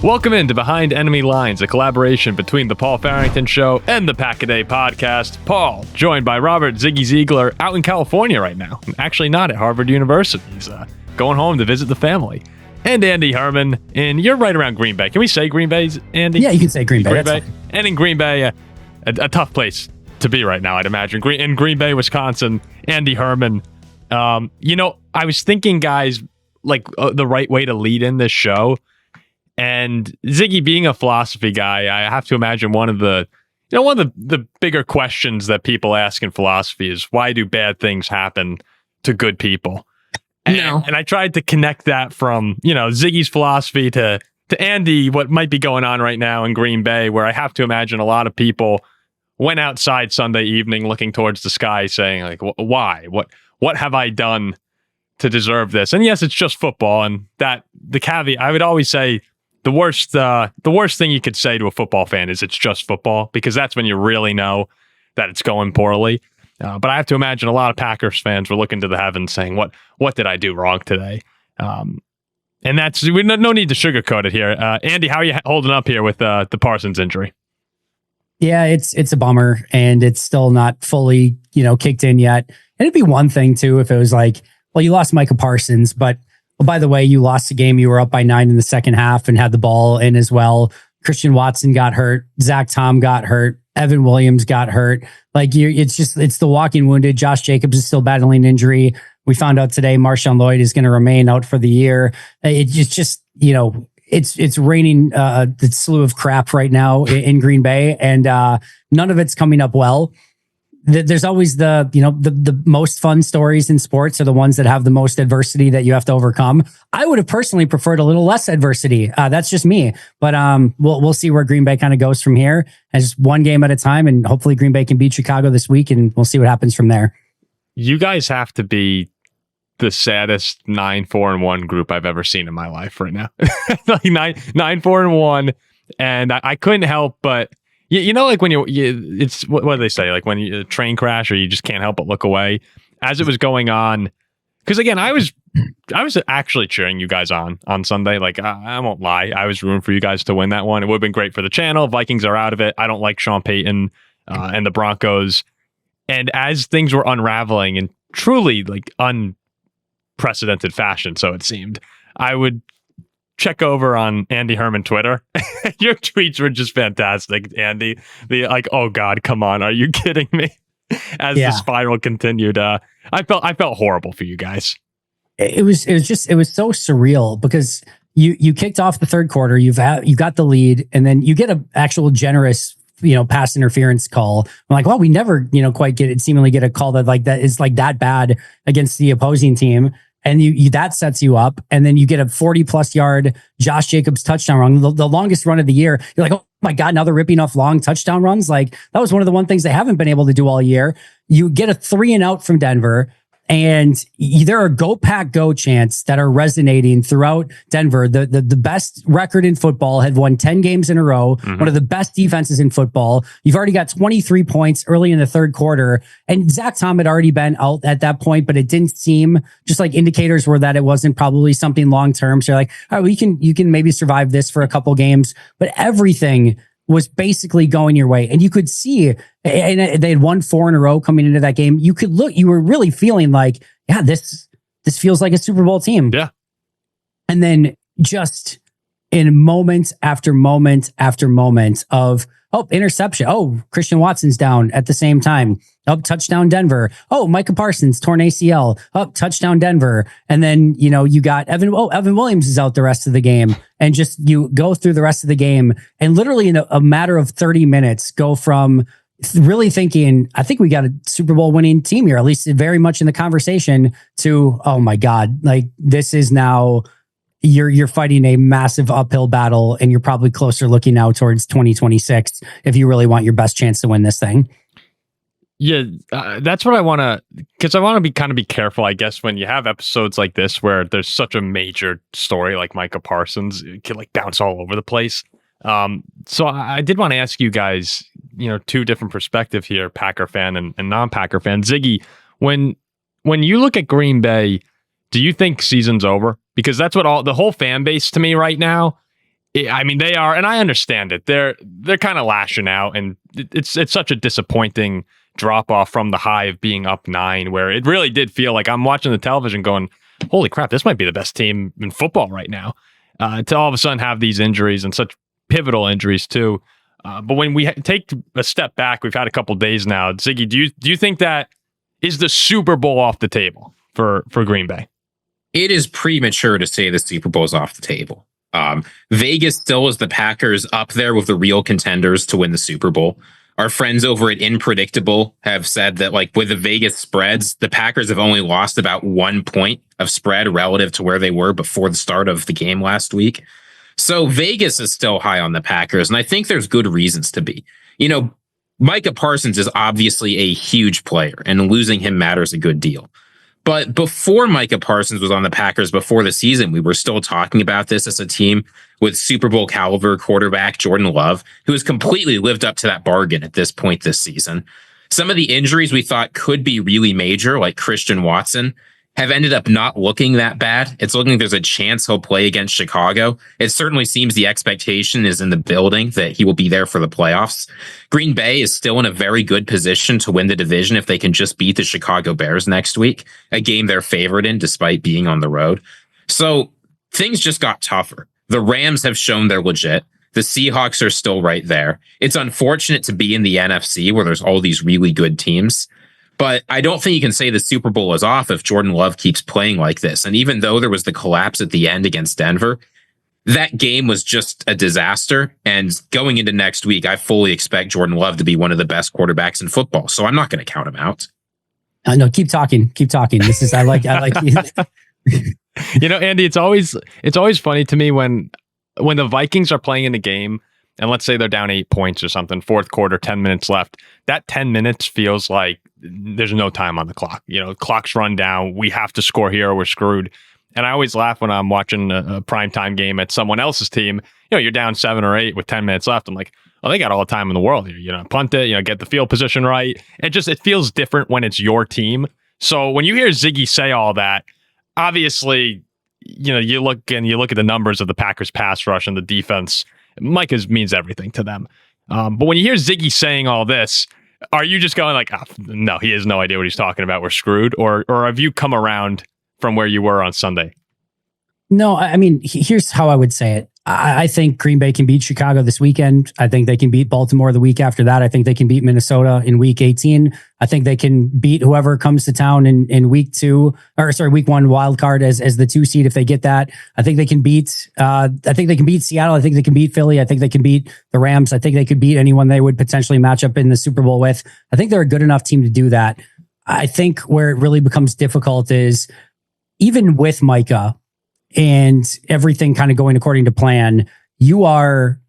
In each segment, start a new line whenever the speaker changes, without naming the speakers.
Welcome into Behind Enemy Lines, a collaboration between the Paul Farrington Show and the Pack-A-Day podcast. Paul, joined by Robert Ziggy Ziegler, out in California right now. Actually not at Harvard University. He's going home to visit the family. And Andy Herman, and you're right around Green Bay. Can we say Green Bay, Andy?
Yeah, you can say Green Bay.
And in Green Bay, a tough place to be right now, I'd imagine. In Green Bay, Wisconsin, Andy Herman. I was thinking, guys, the right way to lead in this show. And Ziggy, being a philosophy guy, I have to imagine one of the bigger questions that people ask in philosophy is, why do bad things happen to good people? And I tried to connect that from, Ziggy's philosophy to Andy, what might be going on right now in Green Bay, where I have to imagine a lot of people went outside Sunday evening looking towards the sky saying, like, why? What have I done to deserve this? And yes, it's just football. And that the caveat, I would always say, the worst thing you could say to a football fan is it's just football, because that's when you really know that it's going poorly. But I have to imagine a lot of Packers fans were looking to the heavens saying, what did I do wrong today? And that's, no need to sugarcoat it here. Andy, how are you holding up here with the Parsons injury?
Yeah, it's a bummer, and it's still not fully, kicked in yet. And it'd be one thing too if it was like, well, you lost Micah Parsons, but by the way, you lost the game. You were up by 9 in the second half and had the ball in as well. Christian Watson got hurt. Zach Tom got hurt. Evan Williams got hurt. It's the walking wounded. Josh Jacobs is still battling injury. We found out today Marshawn Lloyd is going to remain out for the year. It's just, it's raining the slew of crap right now in Green Bay, and none of it's coming up well. There's always the most fun stories in sports are the ones that have the most adversity that you have to overcome. I would have personally preferred a little less adversity. That's just me, but we'll see where Green Bay kind of goes from here, as one game at a time, and hopefully Green Bay can beat Chicago this week, and we'll see what happens from there.
You guys have to be the saddest 9-4-1 group I've ever seen in my life right now. Like 9-4-1, and I couldn't help but. Like when it's what do they say? Like when you train crash, or you just can't help but look away as it was going on. Because again, I was actually cheering you guys on Sunday. Like I won't lie, I was rooting for you guys to win that one. It would have been great for the channel. Vikings are out of it. I don't like Sean Payton and the Broncos. And as things were unraveling in truly like unprecedented fashion, so it seemed, I would check over on Andy Herman Twitter. Your tweets were just fantastic, Andy. Oh God, come on, are you kidding me? As the spiral continued, I felt horrible for you guys.
It was so surreal, because you kicked off the third quarter, you got the lead, and then you get an actual generous pass interference call. I'm like, well, we never quite seemingly get a call that is like that bad against the opposing team. And you that sets you up, and then you get a 40+ yard Josh Jacobs touchdown run, the longest run of the year. You're like, oh my God, now they're ripping off long touchdown runs. Like, that was one of the things they haven't been able to do all year. You get a 3-and-out from Denver, and there are go pack go chants that are resonating throughout Denver. The best record in football, had won 10 games in a row. Mm-hmm. One of the best defenses in football. You've already got 23 points early in the third quarter, and Zach Tom had already been out at that point, but it didn't seem, just like indicators were that it wasn't probably something long term. So you're like, all right, you can maybe survive this for a couple games, but everything was basically going your way. And you could see, and they had won 4 in a row coming into that game. You were really feeling like, yeah, this feels like a Super Bowl team.
Yeah.
And then just in moment after moment after moment of, interception. Oh, Christian Watson's down at the same time. Touchdown Denver. Oh, Micah Parsons torn ACL. Touchdown Denver. And then, you got Evan Williams is out the rest of the game. And just you go through the rest of the game, and literally in a matter of 30 minutes go from really thinking, I think we got a Super Bowl winning team here, at least very much in the conversation, to, oh my God, like this is now you're fighting a massive uphill battle, and you're probably closer looking now towards 2026 if you really want your best chance to win this thing.
Yeah, that's what I want to, because I want to be careful, I guess, when you have episodes like this where there's such a major story like Micah Parsons, it can like bounce all over the place. So I did want to ask you guys, two different perspectives here, Packer fan and non-Packer fan. Ziggy, when you look at Green Bay, do you think season's over? Because that's what the whole fan base to me right now I mean, they are, and I understand it. They're kind of lashing out, and it's such a disappointing drop off from the high of being up 9, where it really did feel like I'm watching the television going, holy crap, this might be the best team in football right now. To all of a sudden have these injuries and such pivotal injuries too. But when we take a step back, we've had a couple days now. Ziggy, do you think that is the Super Bowl off the table for Green Bay?
It is premature to say the Super Bowl is off the table. Vegas still is the Packers up there with the real contenders to win the Super Bowl. Our friends over at Inpredictable have said that, like, with the Vegas spreads, the Packers have only lost about 1 point of spread relative to where they were before the start of the game last week. So Vegas is still high on the Packers, and I think there's good reasons to be. Micah Parsons is obviously a huge player, and losing him matters a good deal. But before Micah Parsons was on the Packers before the season, we were still talking about this as a team with Super Bowl caliber quarterback Jordan Love, who has completely lived up to that bargain at this point this season. Some of the injuries we thought could be really major, like Christian Watson, have ended up not looking that bad. It's looking like there's a chance he'll play against Chicago. It certainly seems the expectation is in the building that he will be there for the playoffs. Green Bay is still in a very good position to win the division if they can just beat the Chicago Bears next week, a game they're favored in despite being on the road. So things just got tougher. The Rams have shown they're legit. The Seahawks are still right there. It's unfortunate to be in the NFC where there's all these really good teams. But I don't think you can say the Super Bowl is off if Jordan Love keeps playing like this. And even though there was the collapse at the end against Denver, that game was just a disaster. And going into next week, I fully expect Jordan Love to be one of the best quarterbacks in football. So I'm not going to count him out.
No, keep talking. This is, I like.
Andy, it's always funny to me when the Vikings are playing in the game, and let's say they're down 8 points or something, fourth quarter, 10 minutes left. That 10 minutes feels like there's no time on the clock. Clock's run down. We have to score here or we're screwed. And I always laugh when I'm watching a primetime game at someone else's team. You're down 7 or 8 with 10 minutes left. I'm like, oh, they got all the time in the world here. Punt it, get the field position right. It feels different when it's your team. So when you hear Ziggy say all that, obviously, you look at the numbers of the Packers pass rush and the defense. Micah means everything to them. But when you hear Ziggy saying all this, are you just going like, oh, no, he has no idea what he's talking about, we're screwed? Or have you come around from where you were on Sunday?
No, I mean, here's how I would say it. I think Green Bay can beat Chicago this weekend. I think they can beat Baltimore the week after that. I think they can beat Minnesota in week 18. I think they can beat whoever comes to town in week 1 wild card as the 2 seed if they get that. I think they can beat Seattle. I think they can beat Philly. I think they can beat the Rams. I think they could beat anyone they would potentially match up in the Super Bowl with. I think they're a good enough team to do that. I think where it really becomes difficult is even with Micah and everything kind of going according to plan, you are,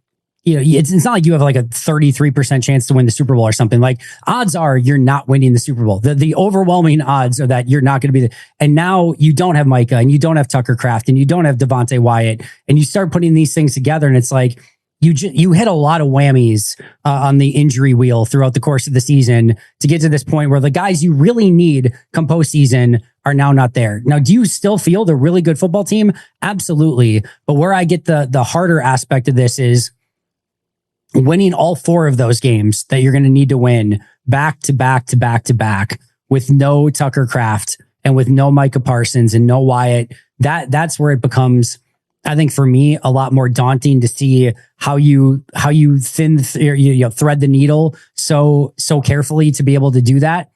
it's not like you have like a 33% chance to win the Super Bowl or something. Like, odds are you're not winning the Super Bowl. The overwhelming odds are that you're not going to be and now you don't have Micah and you don't have Tucker Kraft and you don't have Devontae Wyatt, and you start putting these things together and it's like you hit a lot of whammies on the injury wheel throughout the course of the season to get to this point where the guys you really need come postseason are now not there. Now, do you still feel the really good football team? Absolutely. But where I get the harder aspect of this is winning all 4 of those games that you're going to need to win back to back to back to back with no Tucker Kraft and with no Micah Parsons and no Wyatt. That's where it becomes, I think, for me, a lot more daunting to see how you thread the needle so carefully to be able to do that.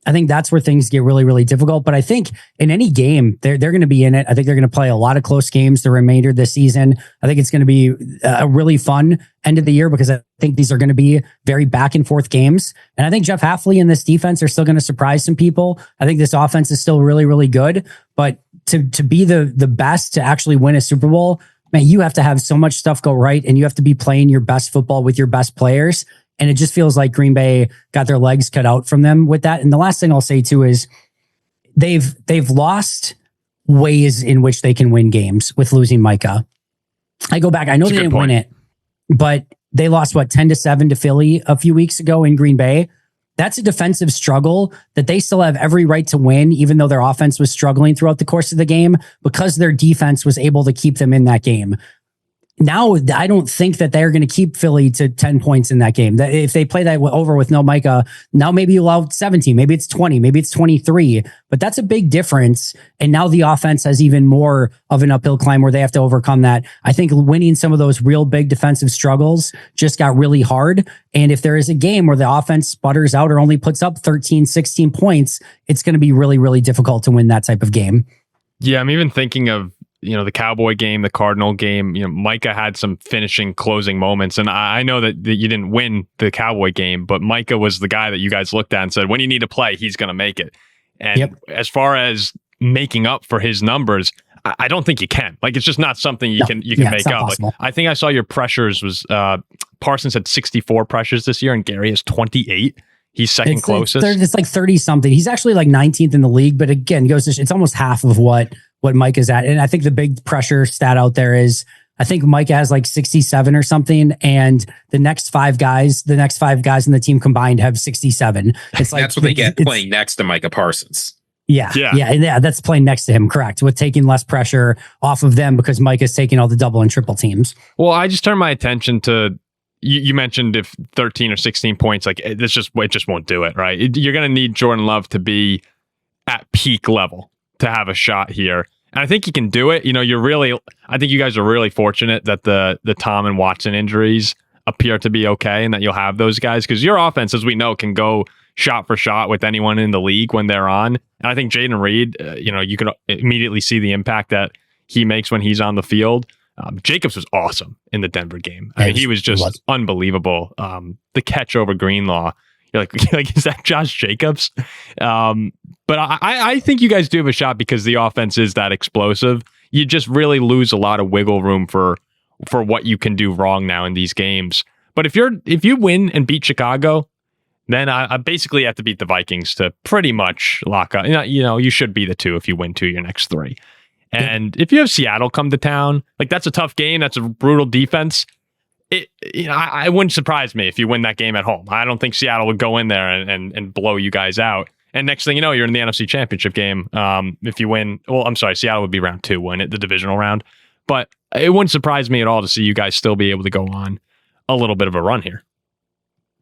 I think that's where things get really, really difficult. But I think in any game, they're going to be in it. I think they're going to play a lot of close games the remainder of this season. I think it's going to be a really fun end of the year because I think these are going to be very back and forth games. And I think Jeff Hafley and this defense are still going to surprise some people. I think this offense is still really, really good. But to be the best to actually win a Super Bowl, man, you have to have so much stuff go right and you have to be playing your best football with your best players. And it just feels like Green Bay got their legs cut out from them with that. And the last thing I'll say too is they've lost ways in which they can win games with losing Micah. I go back, I know they didn't win it, but they lost 10-7 to Philly a few weeks ago in Green Bay. That's a defensive struggle that they still have every right to win, even though their offense was struggling throughout the course of the game because their defense was able to keep them in that game. now I don't think that they're going to keep Philly to 10 points in that game. That if they play that over with no Micah, now maybe you allow 17, maybe it's 20, maybe it's 23, but that's a big difference. And now the offense has even more of an uphill climb where they have to overcome that. I think winning some of those real big defensive struggles just got really hard. And if there is a game where the offense sputters out or only puts up 13, 16 points, it's going to be really, really difficult to win that type of game.
Yeah, I'm even thinking of, the Cowboy game, the Cardinal game. Micah had some finishing, closing moments. And I know that you didn't win the Cowboy game, but Micah was the guy that you guys looked at and said, when you need to play, he's going to make it. And as far as making up for his numbers, I don't think you can. Like, it's just not something you can make up. Like, I think I saw your pressures was Parsons had 64 pressures this year and Gary has 28. He's second closest.
It's like 30 something. He's actually like 19th in the league, but again, it's almost half of what Mike is at. And I think the big pressure stat out there is I think Micah has like 67 or something, and the next five guys in the team combined have 67. It's like
that's what they get playing next to Micah Parsons.
Yeah. That's playing next to him, correct? With taking less pressure off of them because Mike is taking all the double and triple teams.
Well, I just turned my attention to you mentioned if 13 or 16 points, like it just won't do it, right? You're going to need Jordan Love to be at peak level to have a shot here. And I think you can do it. I think you guys are really fortunate that the Tom and Watson injuries appear to be okay and that you'll have those guys because your offense, as we know, can go shot for shot with anyone in the league when they're on. And I think Jaden Reed, you can immediately see the impact that he makes when he's on the field. Jacobs was awesome in the Denver game. I mean, he was just unbelievable. The catch over Greenlaw. You're like, is that Josh Jacobs? But I think you guys do have a shot because the offense is that explosive. You just really lose a lot of wiggle room for what you can do wrong now in these games. But if you win and beat Chicago, then I basically have to beat the Vikings to pretty much lock up. You should be the 2 if you win 2 of your next 3. And if you have Seattle come to town, like that's a tough game. That's a brutal defense. I wouldn't surprise me if you win that game at home. I don't think Seattle would go in there and blow you guys out. And next thing you know, you're in the NFC Championship game. If you win, Seattle would be round 2, win it, the divisional round. But it wouldn't surprise me at all to see you guys still be able to go on a little bit of a run here.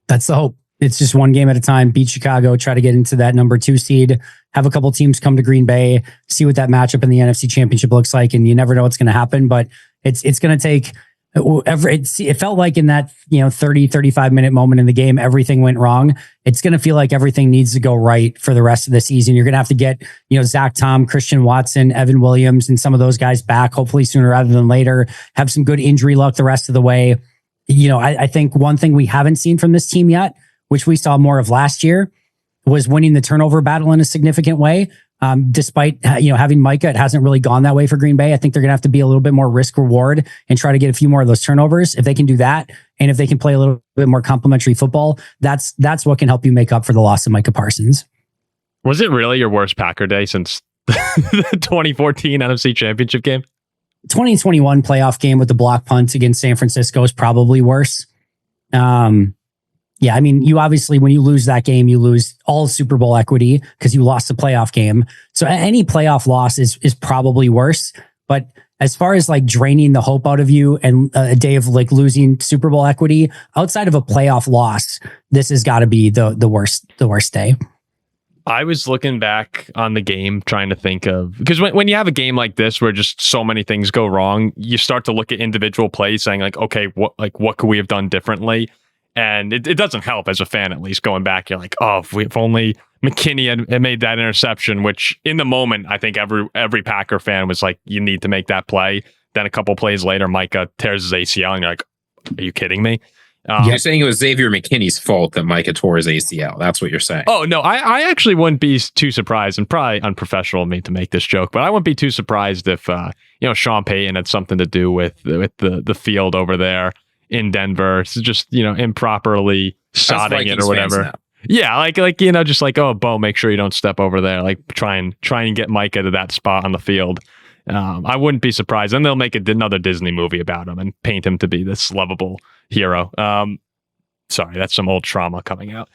That's the hope. It's just one game at a time. Beat Chicago, try to get into that number 2 seed, have a couple teams come to Green Bay, see what that matchup in the NFC Championship looks like. And you never know what's going to happen, but it's going to take it felt like in that 30, 35 minute moment in the game, everything went wrong. It's going to feel like everything needs to go right for the rest of the season. You're going to have to get Zach Tom, Christian Watson, Evan Williams, and some of those guys back, hopefully sooner rather than later. Have some good injury luck the rest of the way. I think one thing we haven't seen from this team yet, which we saw more of last year, was winning the turnover battle in a significant way. Despite having Micah, it hasn't really gone that way for Green Bay. I think they're going to have to be a little bit more risk reward and try to get a few more of those turnovers. If they can do that, and if they can play a little bit more complementary football, that's what can help you make up for the loss of Micah Parsons.
Was it really your worst Packer day since the 2014 NFC Championship game?
2021 playoff game with the block punt against San Francisco is probably worse. Yeah, I mean, you obviously, when you lose that game, you lose all Super Bowl equity because you lost the playoff game. So any playoff loss is probably worse. But as far as like draining the hope out of you and a day of like losing Super Bowl equity, outside of a playoff loss, this has got to be the worst day.
I was looking back on the game trying to think of, because when you have a game like this where just so many things go wrong, you start to look at individual plays saying like, okay, what could we have done differently? And it doesn't help as a fan, at least going back, you're like, oh, if only McKinney had made that interception, which in the moment, I think every Packer fan was like, you need to make that play. Then a couple plays later, Micah tears his ACL and you're like, are you kidding me?
You're saying it was Xavier McKinney's fault that Micah tore his ACL. That's what you're saying.
Oh, no, I actually wouldn't be too surprised, and probably unprofessional of me to make this joke, but I wouldn't be too surprised if, Sean Payton had something to do with the field over there in Denver. It's just, improperly sodding it or whatever. Yeah, like just like, oh, Bo, make sure you don't step over there. Like try and get Micah to that spot on the field. I wouldn't be surprised. And they'll make another Disney movie about him and paint him to be this lovable hero. Sorry, that's some old trauma coming out.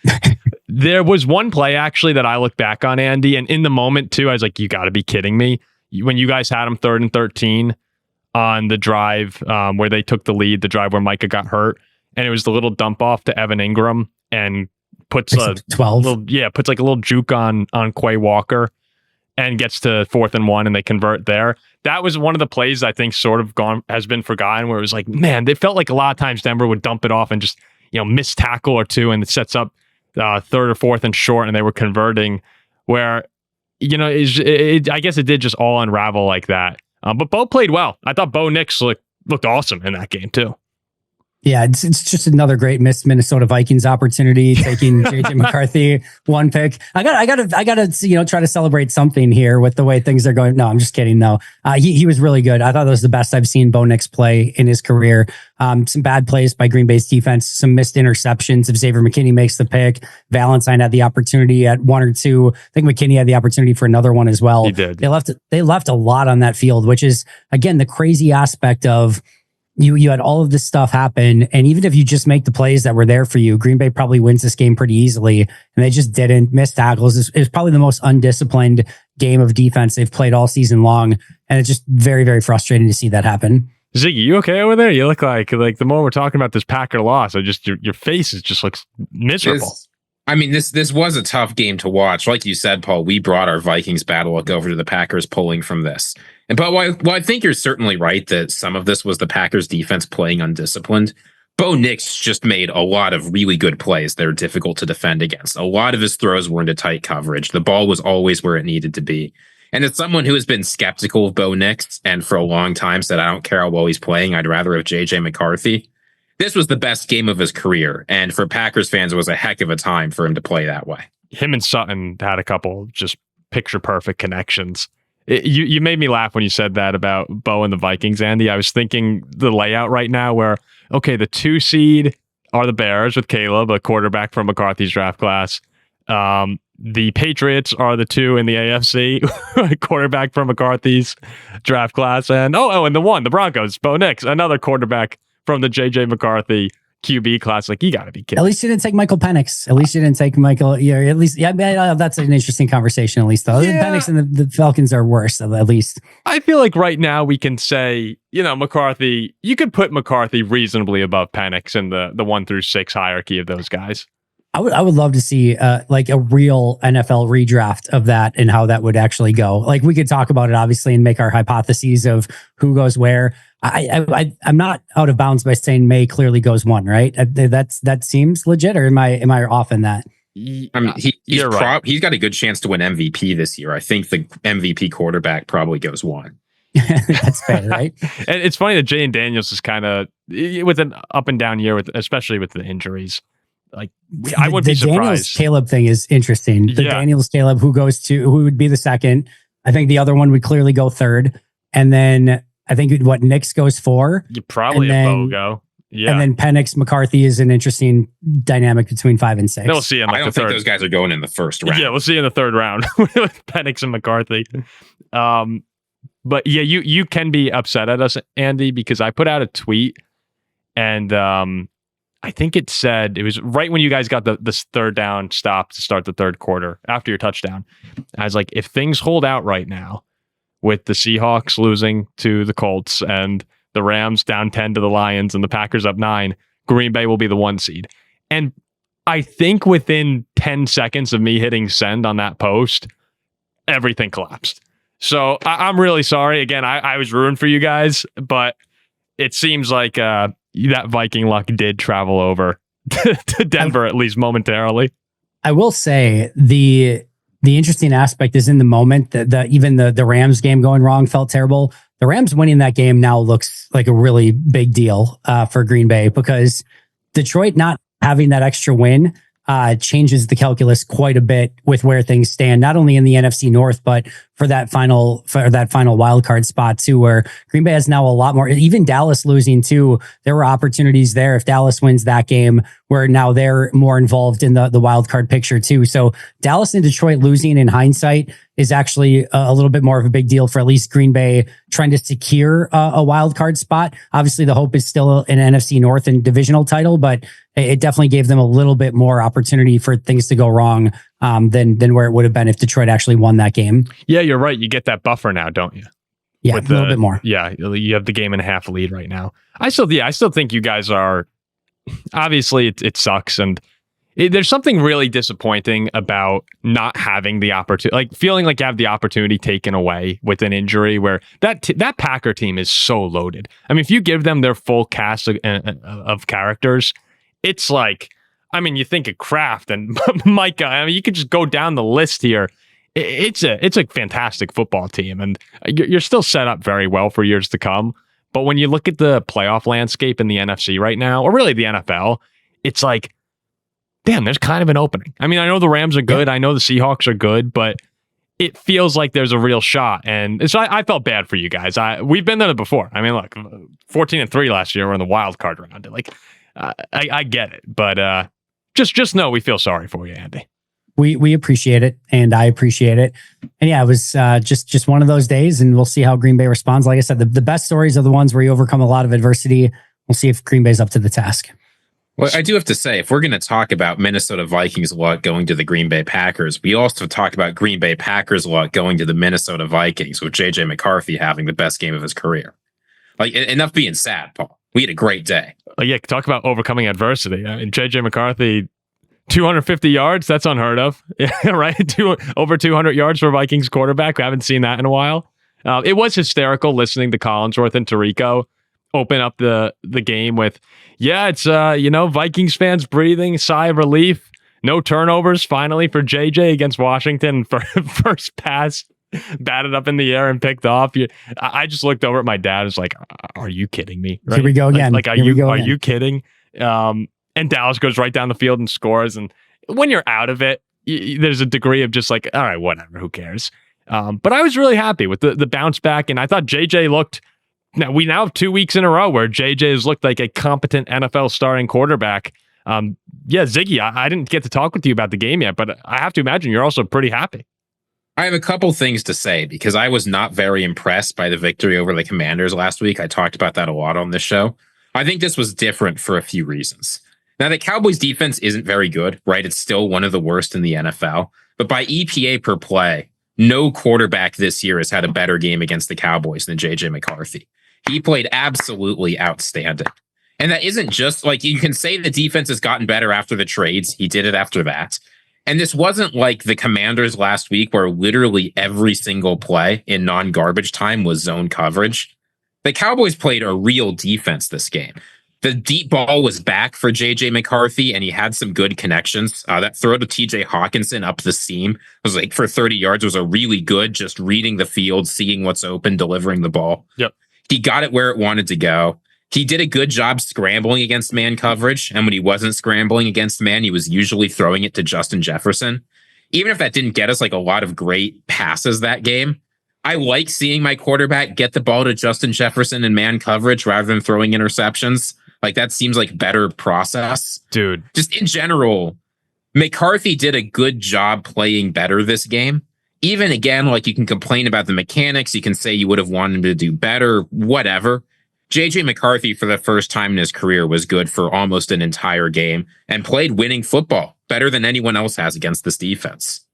There was one play actually that I look back on, Andy, and in the moment too, I was like, you got to be kidding me. When you guys had him 3rd and 13 on the drive where they took the lead, the drive where Micah got hurt, and it was the little dump off to Evan Ingram and puts a
12.
Puts like a little juke on Quay Walker and gets to 4th and 1 and they convert there. That was one of the plays I think sort of has been forgotten, where it was like, man, they felt like a lot of times Denver would dump it off and just, miss tackle or two, and it sets up 3rd or 4th and short, and they were converting where, I guess it did just all unravel like that. But Bo played well. I thought Bo Nix looked awesome in that game too.
Yeah, it's just another great missed Minnesota Vikings opportunity, taking JJ McCarthy one pick. I gotta try to celebrate something here with the way things are going. No, I'm just kidding. No, he was really good. I thought that was the best I've seen Bo Nix play in his career. Some bad plays by Green Bay's defense, some missed interceptions. If Xavier McKinney makes the pick, Valentine had the opportunity at 1 or 2. I think McKinney had the opportunity for another one as well.
He did.
They left a lot on that field, which is again the crazy aspect of. You had all of this stuff happen, and even if you just make the plays that were there for you, Green Bay probably wins this game pretty easily, and they just didn't. Miss tackles. It was probably the most undisciplined game of defense they've played all season long, and it's just very, very frustrating to see that happen.
Ziggy, you okay over there? You look like the more we're talking about this Packer loss, your face just looks miserable.
This was a tough game to watch. Like you said, Paul, we brought our Vikings battle look over to the Packers pulling from this. But while I think you're certainly right that some of this was the Packers defense playing undisciplined, Bo Nix just made a lot of really good plays that are difficult to defend against. A lot of his throws were into tight coverage. The ball was always where it needed to be. And as someone who has been skeptical of Bo Nix and for a long time said, I don't care how well he's playing, I'd rather have JJ McCarthy. This was the best game of his career. And for Packers fans, it was a heck of a time for him to play that way.
Him and Sutton had a couple just picture perfect connections. You made me laugh when you said that about Bo and the Vikings, Andy. I was thinking the layout right now where, okay, the 2 seed are the Bears with Caleb, a quarterback from McCarthy's draft class. The Patriots are the 2 in the AFC, quarterback from McCarthy's draft class. And and the 1, the Broncos, Bo Nix, another quarterback from the JJ McCarthy QB class. Like, you got to be kidding.
At least you didn't take Michael Penix. At least you didn't take Michael. Yeah, at least. Yeah, that's an interesting conversation. At least though,
yeah.
Penix and the Falcons are worse. At least
I feel like right now we can say, McCarthy. You could put McCarthy reasonably above Penix in the 1 through 6 hierarchy of those guys.
I would love to see like a real NFL redraft of that and how that would actually go. Like, we could talk about it obviously and make our hypotheses of who goes where. I'm not out of bounds by saying May clearly goes 1, right? That seems legit, or am I off in that?
He's right. He's got a good chance to win MVP this year. I think the MVP quarterback probably goes 1.
That's fair, right?
And it's funny that Jane Daniels is kind of with an up and down year, especially with the injuries. Like, I wouldn't be surprised.
The Daniels Caleb thing is interesting. The Daniels Caleb, who would be the 2nd? I think the other one would clearly go 3rd, and then I think Nix goes 4.
You probably have Bo go. Yeah.
And then Penix McCarthy is an interesting dynamic between 5 and 6.
We'll see in
I don't think those guys are going in the 1st round.
Yeah, we'll see in the 3rd round with Penix and McCarthy. But yeah, you can be upset at us, Andy, because I put out a tweet and I think it said, it was right when you guys got this 3rd down stop to start the 3rd quarter after your touchdown. I was like, if things hold out right now, with the Seahawks losing to the Colts and the Rams down 10 to the Lions and the Packers up 9, Green Bay will be the 1 seed. And I think within 10 seconds of me hitting send on that post, everything collapsed. So I'm really sorry. Again, I was rooting for you guys, but it seems like that Viking luck did travel over to Denver, at least momentarily.
I will say the interesting aspect is in the moment that even the Rams game going wrong felt terrible. The Rams winning that game now looks like a really big deal for Green Bay, because Detroit not having that extra win changes the calculus quite a bit with where things stand, not only in the NFC North, but for that final wild card spot too, where Green Bay has now a lot more. Even Dallas losing too, there were opportunities there. If Dallas wins that game, where now they're more involved in the wild card picture too. So Dallas and Detroit losing in hindsight is actually a little bit more of a big deal for at least Green Bay trying to secure a wild card spot. Obviously, the hope is still an NFC North and divisional title, but it definitely gave them a little bit more opportunity for things to go wrong than where it would have been if Detroit actually won that game.
Yeah, you're right. You get that buffer now, don't you?
Yeah, a little bit more.
Yeah, you have the game and a half lead right now. I still think you guys are. Obviously, it sucks, and there's something really disappointing about not having the opportunity, like feeling like you have the opportunity taken away with an injury. Where that Packer team is so loaded. I mean, if you give them their full cast of characters, it's like, I mean, you think of Kraft and Micah. I mean, you could just go down the list here. It's a fantastic football team, and you're still set up very well for years to come. But when you look at the playoff landscape in the NFC right now, or really the NFL, it's like, damn, there's kind of an opening. I mean, I know the Rams are good. I know the Seahawks are good, but it feels like there's a real shot. And so I felt bad for you guys. We've been there before. I mean, look, 14-3 last year. We're in the wild card round. Like, I get it, but just know we feel sorry for you, Andy.
We appreciate it, and I appreciate it. And yeah, it was just one of those days, and we'll see how Green Bay responds. Like I said, the best stories are the ones where you overcome a lot of adversity. We'll see if Green Bay's up to the task.
Well, I do have to say, if we're going to talk about Minnesota Vikings luck going to the Green Bay Packers, we also talk about Green Bay Packers luck going to the Minnesota Vikings, with JJ McCarthy having the best game of his career. Like, enough being sad, Paul. We had a great day.
Yeah, talk about overcoming adversity. I mean, JJ McCarthy, 250 yards, that's unheard of, right? Over 200 yards for Vikings quarterback. We haven't seen that in a while. It was hysterical listening to Collinsworth and Tirico open up the game with, yeah, it's, Vikings fans breathing, sigh of relief. No turnovers, finally, for JJ against Washington. For first pass, batted up in the air and picked off. I just looked over at my dad and was like, are you kidding me? Right?
Here we go again.
Like, are you kidding? And Dallas goes right down the field and scores. And when you're out of it, there's a degree of just like, all right, whatever, who cares? But I was really happy with the bounce back. And I thought JJ looked, we now have 2 weeks in a row where JJ has looked like a competent NFL starting quarterback. Ziggy, I didn't get to talk with you about the game yet, but I have to imagine you're also pretty happy.
I have a couple things to say because I was not very impressed by the victory over the Commanders last week. I talked about that a lot on this show. I think this was different for a few reasons. Now, the Cowboys defense isn't very good, right? It's still one of the worst in the NFL. But by EPA per play, no quarterback this year has had a better game against the Cowboys than JJ McCarthy. He played absolutely outstanding. And that isn't just like, you can say the defense has gotten better after the trades. He did it after that. And this wasn't like the Commanders last week where literally every single play in non-garbage time was zone coverage. The Cowboys played a real defense this game. The deep ball was back for JJ McCarthy, and he had some good connections. That throw to TJ Hawkinson up the seam was like for 30 yards was a really good, just reading the field, seeing what's open, delivering the ball.
Yep.
He got it where it wanted to go. He did a good job scrambling against man coverage. And when he wasn't scrambling against man, he was usually throwing it to Justin Jefferson. Even if that didn't get us like a lot of great passes that game, I like seeing my quarterback get the ball to Justin Jefferson in man coverage rather than throwing interceptions. Like, that seems like better process.
Dude.
Just in general, McCarthy did a good job playing better this game. Even again, like, you can complain about the mechanics. You can say you would have wanted him to do better, whatever. JJ McCarthy, for the first time in his career, was good for almost an entire game and played winning football better than anyone else has against this defense.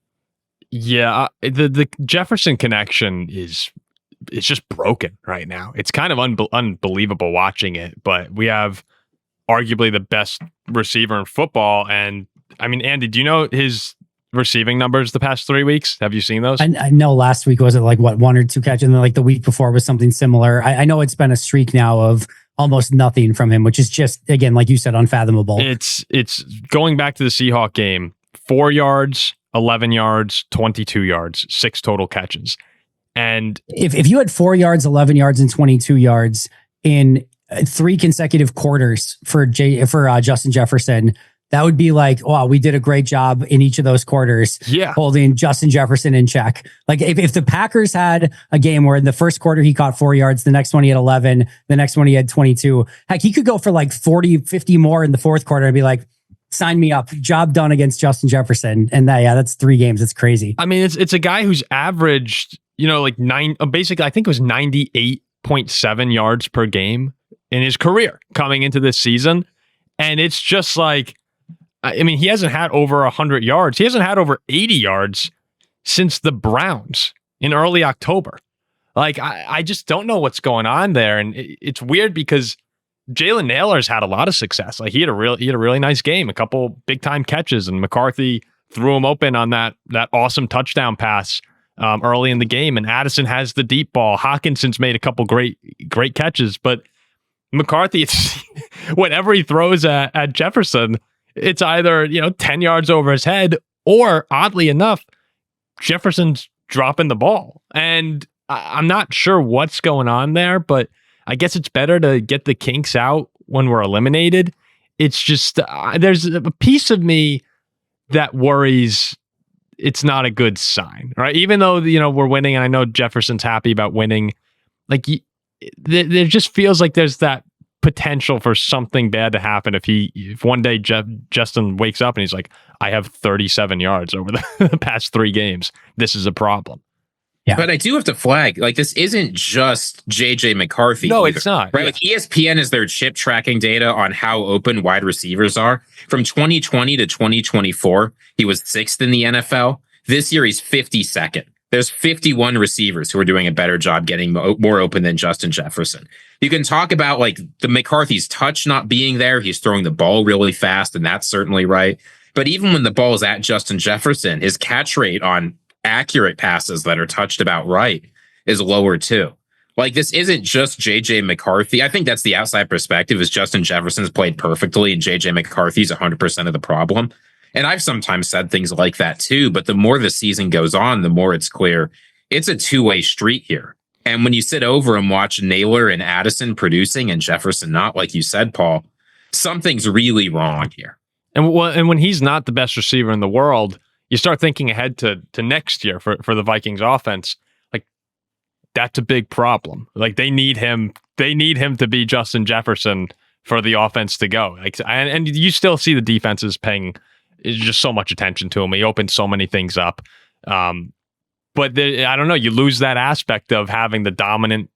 Yeah, the Jefferson connection is just broken right now. It's kind of unbelievable watching it, but we have arguably the best receiver in football. And I mean, Andy, do you know his receiving numbers the past 3 weeks? Have you seen those?
I know last week was it like what, 1 or 2 catches, and then like the week before was something similar. I know it's been a streak now of almost nothing from him, which is just, again, like you said, unfathomable.
It's going back to the Seahawk game, 4 yards, 11 yards, 22 yards, 6 total catches. And
if you had 4 yards, 11 yards, and 22 yards in 3 consecutive quarters for Justin Jefferson, that would be like, wow, we did a great job in each of those quarters, holding Justin Jefferson in check. Like if the Packers had a game where in the first quarter he caught 4 yards, the next one he had 11, the next one he had 22, heck, he could go for like 40, 50 more in the fourth quarter and be like, sign me up, job done against Justin Jefferson. And that's 3 games. It's crazy.
I mean, it's a guy who's averaged, like basically, I think it was 98.7 yards per game in his career coming into this season. And it's just like, I mean, he hasn't had over 100 yards. He hasn't had over 80 yards since the Browns in early October. Like, I just don't know what's going on there. And it's weird because Jalen Naylor's had a lot of success. Like, he had a really nice game, a couple big time catches, and McCarthy threw him open on that awesome touchdown pass early in the game. And Addison has the deep ball. Hawkinson's made a couple great catches, but McCarthy, it's whenever he throws at Jefferson, it's either 10 yards over his head, or oddly enough, Jefferson's dropping the ball. And I'm not sure what's going on there, but I guess it's better to get the kinks out when we're eliminated. It's just there's a piece of me that worries it's not a good sign, right? Even though we're winning, and I know Jefferson's happy about winning, like there just feels like there's that potential for something bad to happen if one day Justin wakes up and he's like, I have 37 yards over the past 3 games. This is a problem.
Yeah.
But I do have to flag, like, this isn't just JJ McCarthy.
No,
either,
it's not.
Right?
Yeah.
Like, ESPN is their chip tracking data on how open wide receivers are. From 2020 to 2024, he was 6th in the NFL. This year, he's 52nd. There's 51 receivers who are doing a better job getting more open than Justin Jefferson. You can talk about, like, the McCarthy's touch not being there. He's throwing the ball really fast, and that's certainly right. But even when the ball is at Justin Jefferson, his catch rate on accurate passes that are touched about right is lower too. Like, this isn't just JJ McCarthy. I think that's the outside perspective, is Justin Jefferson's played perfectly and JJ McCarthy's 100% of the problem. And I've sometimes said things like that too, but the more the season goes on, the more it's clear it's a two-way street here. And when you sit over and watch Naylor and Addison producing and Jefferson not, like you said, Paul, something's really wrong here.
And when he's not the best receiver in the world, you start thinking ahead to next year for the Vikings offense. Like, that's a big problem. Like, they need him to be Justin Jefferson for the offense to go. Like, and you still see the defenses paying just so much attention to him. He opened so many things up. But I don't know, you lose that aspect of having the dominant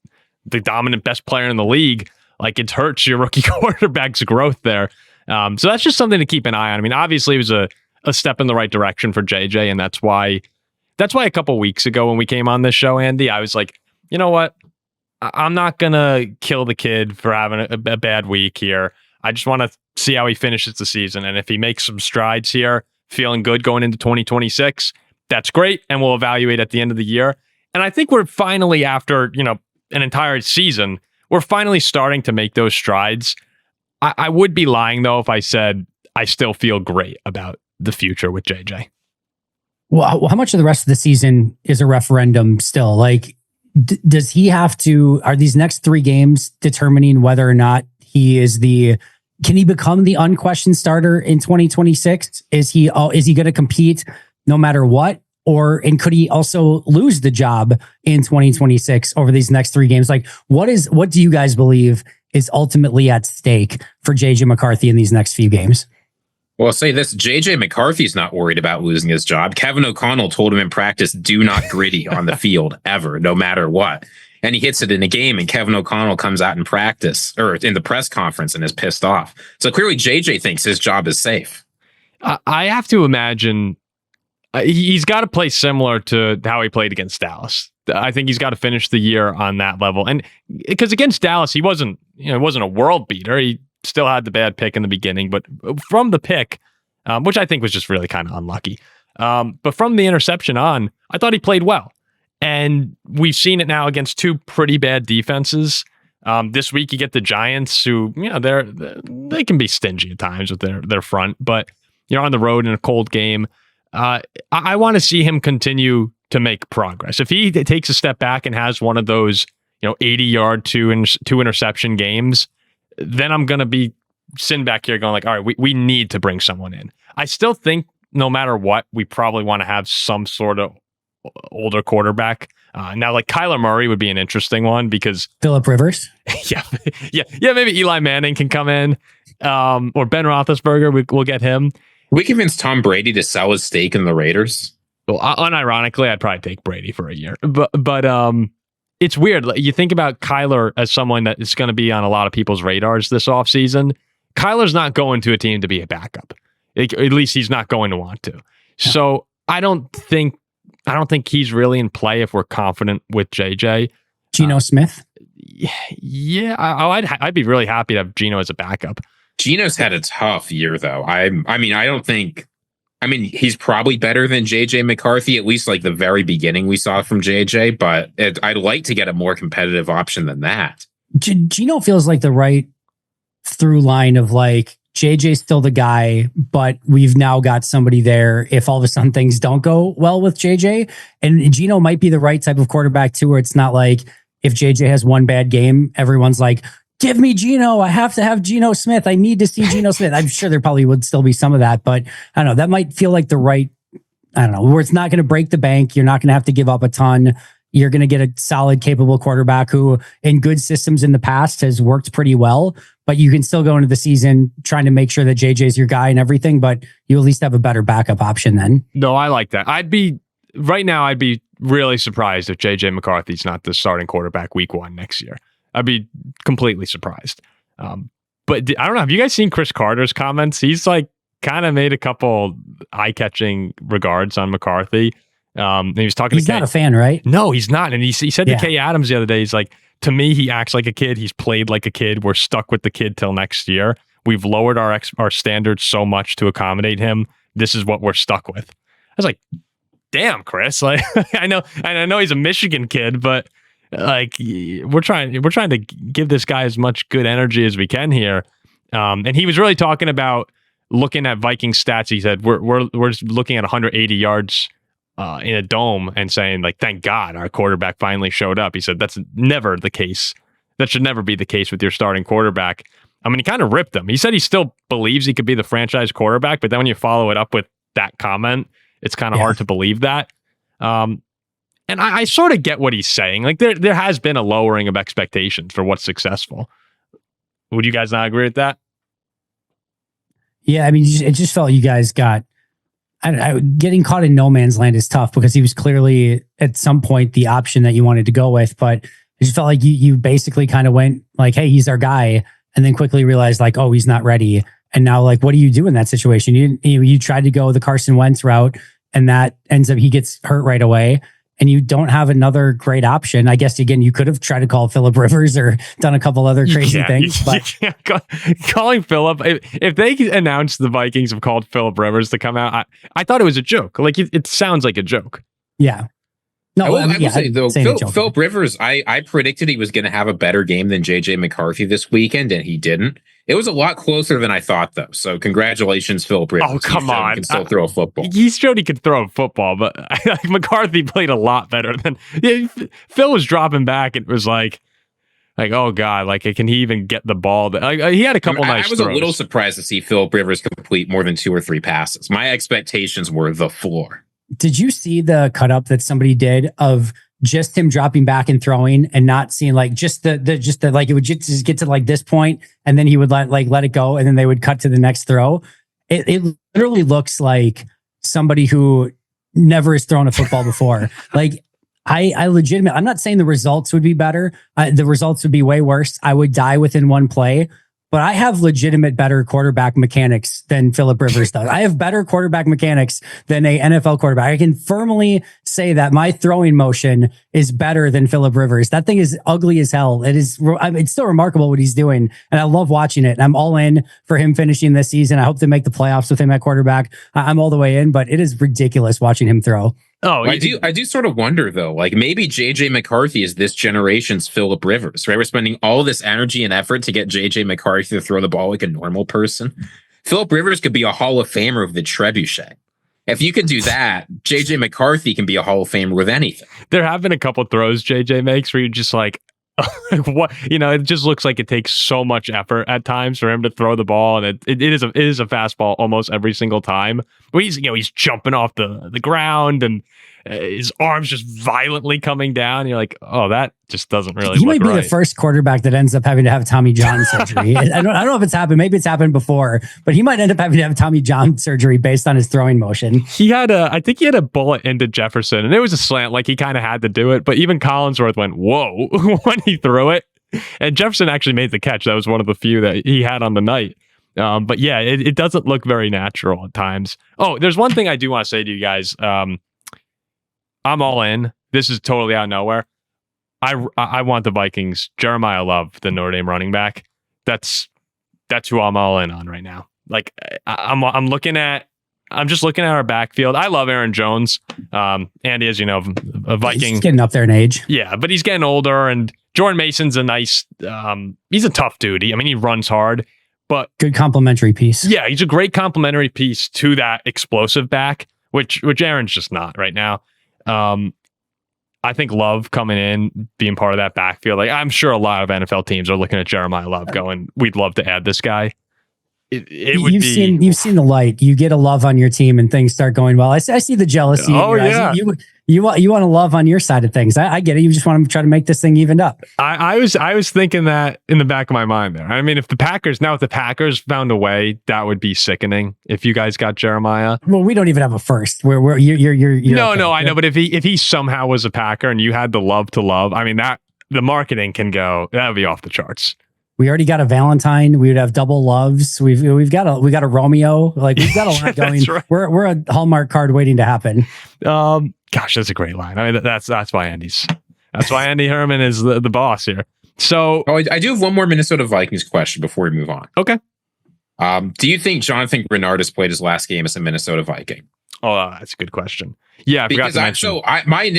best player in the league. Like, it hurts your rookie quarterback's growth there. So that's just something to keep an eye on. I mean, obviously it was a step in the right direction for JJ, and that's why a couple weeks ago when we came on this show, Andy, I was like, you know what? I'm not gonna kill the kid for having a bad week here. I just want to see how he finishes the season, and if he makes some strides here, feeling good going into 2026, that's great, and we'll evaluate at the end of the year. And I think we're finally, after an entire season, we're finally starting to make those strides. I would be lying though if I said I still feel great about the future with JJ.
Well, how much of the rest of the season is a referendum still? Like, does he have to, are these next 3 games determining whether or not can he become the unquestioned starter in 2026? Is he going to compete no matter what? And could he also lose the job in 2026 over these next 3 games? Like, what do you guys believe is ultimately at stake for JJ McCarthy in these next few games?
Well, I'll say this, JJ McCarthy's not worried about losing his job. Kevin O'Connell told him in practice, do not gritty on the field ever, no matter what. And he hits it in a game, and Kevin O'Connell comes out in practice or in the press conference and is pissed off. So clearly JJ thinks his job is safe.
I have to imagine he's got to play similar to how he played against Dallas. I think he's got to finish the year on that level. And because against Dallas, he wasn't a world beater. He still had the bad pick in the beginning, but from the pick, which I think was just really kind of unlucky. But from the interception on, I thought he played well. And we've seen it now against 2 pretty bad defenses. This week you get the Giants, who they can be stingy at times with their front, but you're on the road in a cold game. I want to see him continue to make progress. If he takes a step back and has one of those 80-yard, 2 interception games, then I'm going to be sitting back here going like, all right, we need to bring someone in. I still think no matter what, we probably want to have some sort of older quarterback. Now, like Kyler Murray would be an interesting one because
Phillip Rivers.
yeah. Maybe Eli Manning can come in, or Ben Roethlisberger. We'll get him.
We convinced Tom Brady to sell his stake in the Raiders.
Well, unironically, I'd probably take Brady for a year, but it's weird. You think about Kyler as someone that is going to be on a lot of people's radars this offseason. Kyler's not going to a team to be a backup. At least he's not going to want to. Yeah. So I don't think he's really in play if we're confident with JJ.
Geno Smith?
Yeah, I'd be really happy to have Geno as a backup.
Geno's had a tough year, though. I mean, he's probably better than JJ McCarthy, at least like the very beginning we saw from JJ, but I'd like to get a more competitive option than that.
Geno feels like the right through line of like, JJ's still the guy, but we've now got somebody there if all of a sudden things don't go well with JJ. And Geno might be the right type of quarterback too, where it's not like if JJ has one bad game, everyone's like, give me Geno. I have to have Geno Smith. I need to see Geno Smith. I'm sure there probably would still be some of that, but I don't know. That might feel like the right, I don't know, where it's not going to break the bank. You're not going to have to give up a ton. You're going to get a solid, capable quarterback who in good systems in the past has worked pretty well, but you can still go into the season trying to make sure that JJ's your guy and everything, but you at least have a better backup option then.
No, I like that. I'd be really surprised if JJ McCarthy's not the starting quarterback week 1 next year. I'd be completely surprised. But I don't know. Have you guys seen Chris Carter's comments? He's like kind of made a couple eye-catching regards on McCarthy. He was talking.
He's not a fan, right?
No, he's not. And he said to Kay Adams the other day, he's like, to me, he acts like a kid. He's played like a kid. We're stuck with the kid till next year. We've lowered our standards so much to accommodate him. This is what we're stuck with. I was like, damn, Chris. Like, I know he's a Michigan kid, but like we're trying to give this guy as much good energy as we can here. And he was really talking about looking at Viking stats. He said we're looking at 180 yards in a dome and saying like, thank God our quarterback finally showed up. He said that's never the case. That should never be the case with your starting quarterback. I mean, he kind of ripped him. He said he still believes he could be the franchise quarterback, but then when you follow it up with that comment, it's kind of hard to believe that. And I sort of get what he's saying. Like there has been a lowering of expectations for what's successful. Would you guys not agree with that?
Yeah, I mean, it just felt you guys got. Getting caught in no man's land is tough because he was clearly at some point the option that you wanted to go with, but it just felt like you basically kind of went like, hey, he's our guy, and then quickly realized like, oh, he's not ready. And now like, what do you do in that situation? You tried to go the Carson Wentz route, and that ends up he gets hurt right away. And you don't have another great option. I guess, again, you could have tried to call Phillip Rivers or done a couple other crazy things. But
calling Phillip, if they announced the Vikings have called Phillip Rivers to come out, I thought it was a joke. Like, it sounds like a joke.
Yeah. No,
I will say, though, Phillip Rivers, I predicted he was going to have a better game than JJ McCarthy this weekend, and he didn't. It was a lot closer than I thought, though. So congratulations, Phillip Rivers.
Oh, come on.
He can still throw a football.
He showed he could throw a football, but McCarthy played a lot better than... Phil was dropping back. It was like, oh, God, like, can he even get the ball? He had a couple nice
I was
throws.
A little surprised to see Phillip Rivers complete more than 2 or 3 passes. My expectations were the floor.
Did you see the cut up that somebody did of just him dropping back and throwing and not seeing like just the like it would just get to like this point and then he would let it go and then they would cut to the next throw? It literally looks like somebody who never has thrown a football before. Like I legitimately, I'm not saying the results would be better. The results would be way worse. I would die within one play. But I have legitimate better quarterback mechanics than Phillip Rivers does. I have better quarterback mechanics than a NFL quarterback. I can firmly say that my throwing motion is better than Phillip Rivers. That thing is ugly as hell. It's still remarkable what he's doing. And I love watching it. And I'm all in for him finishing this season. I hope to make the playoffs with him at quarterback. I'm all the way in, but it is ridiculous watching him throw.
Oh, I do sort of wonder though, like maybe JJ McCarthy is this generation's Phillip Rivers, right? We're spending all this energy and effort to get JJ McCarthy to throw the ball like a normal person. Phillip Rivers could be a Hall of Famer of the trebuchet. If you can do that, JJ McCarthy can be a Hall of Famer with anything.
There have been a couple throws JJ makes where you're just like, what, it just looks like it takes so much effort at times for him to throw the ball, and it is a fastball almost every single time. But he's jumping off the ground and his arms just violently coming down. And you're like, oh, that just doesn't really.
He might be the first quarterback that ends up having to have Tommy John surgery. I don't know if it's happened. Maybe it's happened before, but he might end up having to have Tommy John surgery based on his throwing motion.
I think he had a bullet into Jefferson, and it was a slant. Like he kind of had to do it, but even Collinsworth went, whoa, when he threw it. And Jefferson actually made the catch. That was one of the few that he had on the night. But yeah, it doesn't look very natural at times. Oh, there's one thing I do want to say to you guys. I'm all in. This is totally out of nowhere. I want the Vikings. Jeremiah Love, the Notre Dame running back. That's who I'm all in on right now. Like I'm just looking at our backfield. I love Aaron Jones. Andy, as you know, a Viking.
He's getting up there in age.
Yeah, but he's getting older, and Jordan Mason's a nice. He's a tough dude. He runs hard, but
good complimentary piece.
Yeah, he's a great complimentary piece to that explosive back, which Aaron's just not right now. I think Love coming in, being part of that backfield. Like I'm sure a lot of NFL teams are looking at Jeremiah Love, going, "We'd love to add this guy." You've seen the light. You get a Love on your team, and things start going well. I see the jealousy. Oh yeah,
you want a Love on your side of things. I get it. You just want to try to make this thing evened up.
I was thinking that in the back of my mind there. I mean, if the Packers found a way, that would be sickening. If you guys got Jeremiah,
well, we don't even have a first. You're
no,
okay.
no, I know. But if he somehow was a Packer and you had the Love to Love, I mean that the marketing can go. That would be off the charts.
We already got a Valentine. We would have double Loves. We've got a Romeo. Like we've got a lot going. Right. We're a Hallmark card waiting to happen.
Gosh, that's a great line. I mean, that's why Andy Herman is the boss here. So,
I do have one more Minnesota Vikings question before we move on.
Okay.
Do you think Jonathan Grenard has played his last game as a Minnesota Viking?
Oh, that's a good question. Yeah, I forgot to mention.